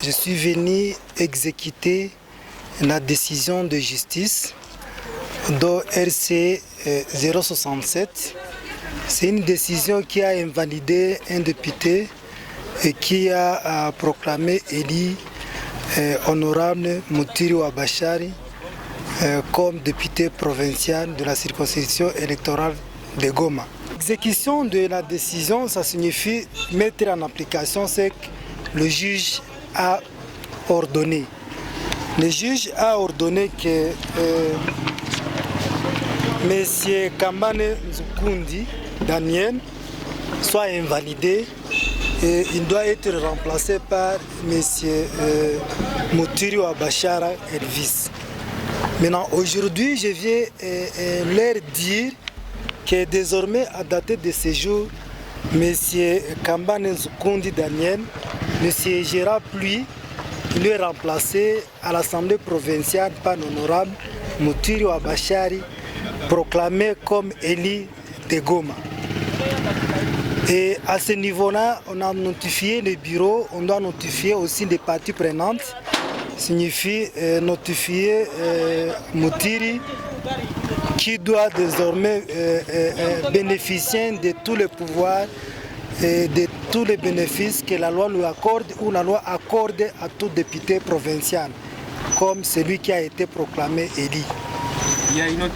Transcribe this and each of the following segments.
Je suis venu exécuter la décision de justice de RC 067. C'est une décision qui a invalidé un député et qui a proclamé élu honorable Moutiri Ouabachari comme député provincial de la circonscription électorale de Goma. L'exécution de la décision, ça signifie mettre en application ce que le juge a ordonné. Le juge a ordonné que M. Kambane Nzukundi Daniel soit invalidé et il doit être remplacé par M. Moutiri Ouabachari Elvis. Maintenant, aujourd'hui, je viens leur dire que désormais, à dater de ce jour, M. Kambane Nzukundi Daniel ne siégera plus. Il est remplacé à l'Assemblée provinciale par l'honorable Moutiri Ouabachari, proclamé comme élu de Goma. Et à ce niveau-là, on a notifié les bureaux, on doit notifier aussi les parties prenantes, signifie notifier Moutiri qui doit désormais bénéficier de tous les pouvoirs et de tous les bénéfices que la loi lui accorde ou la loi accorde à tout député provincial, comme celui qui a été proclamé élu. Il y a une autre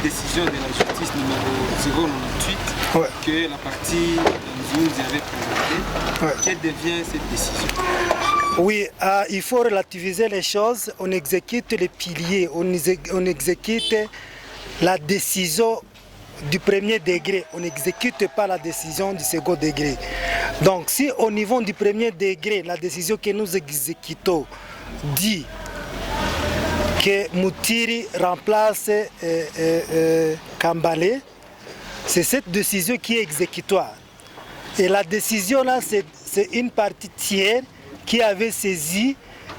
décision de la justice numéro 098 que la partie nous avait présentée. Quelle devient cette décision? Oui, il faut relativiser les choses. On exécute les piliers, on exécute la décision du premier degré, on n'exécute pas la décision du second degré. Donc si au niveau du premier degré, la décision que nous exécutons dit que Moutiri remplace Kambale, c'est cette décision qui est exécutoire. Et la décision là, c'est une partie tiers qui avait saisi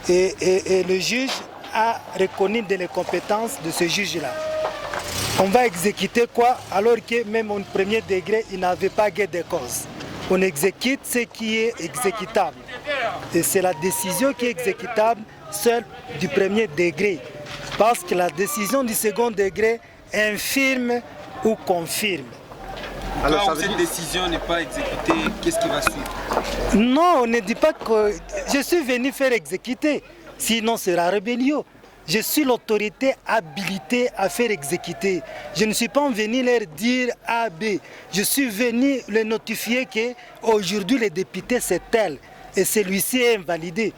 et le juge a reconnu les compétences de ce juge-là. On va exécuter quoi alors que même au premier degré, il n'avait pas gain de cause. On exécute ce qui est exécutable. Et c'est la décision qui est exécutable seule du premier degré. Parce que la décision du second degré infirme ou confirme. Alors, quand cette décision n'est pas exécutée, qu'est-ce qui va suivre? Non, on ne dit pas que je suis venu faire exécuter, sinon ce sera rébellion. Je suis l'autorité habilitée à faire exécuter. Je ne suis pas venu leur dire A, B. Je suis venu leur notifier qu'aujourd'hui le député c'est tel et celui-ci est invalidé.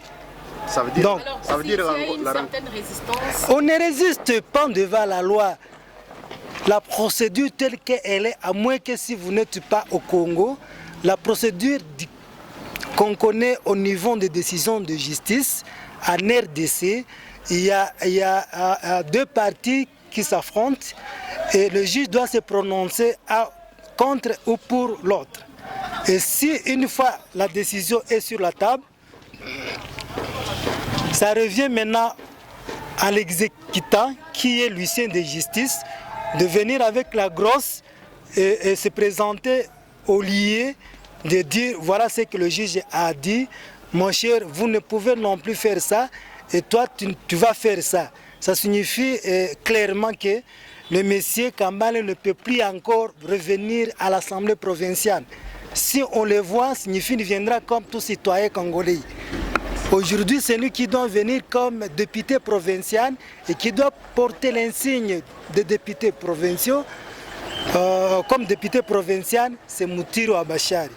Ça veut dire, donc, ça veut dire une certaine résistance. On ne résiste pas devant la loi. La procédure telle qu'elle est, à moins que si vous n'êtes pas au Congo, la procédure qu'on connaît au niveau des décisions de justice, en RDC, il y a deux parties qui s'affrontent et le juge doit se prononcer contre ou pour l'autre. Et si une fois la décision est sur la table, ça revient maintenant à l'exécutant qui est l'huissier de justice de venir avec la grosse et se présenter au lieu de dire voilà ce que le juge a dit, mon cher, vous ne pouvez non plus faire ça. Et toi, tu vas faire ça. Ça signifie clairement que le monsieur Kambale ne peut plus encore revenir à l'Assemblée provinciale. Si on le voit, signifie qu'il viendra comme tout citoyen congolais. Aujourd'hui, c'est lui qui doit venir comme député provincial et qui doit porter l'insigne de député provincial. Comme député provincial, c'est Moutiri Ouabachari.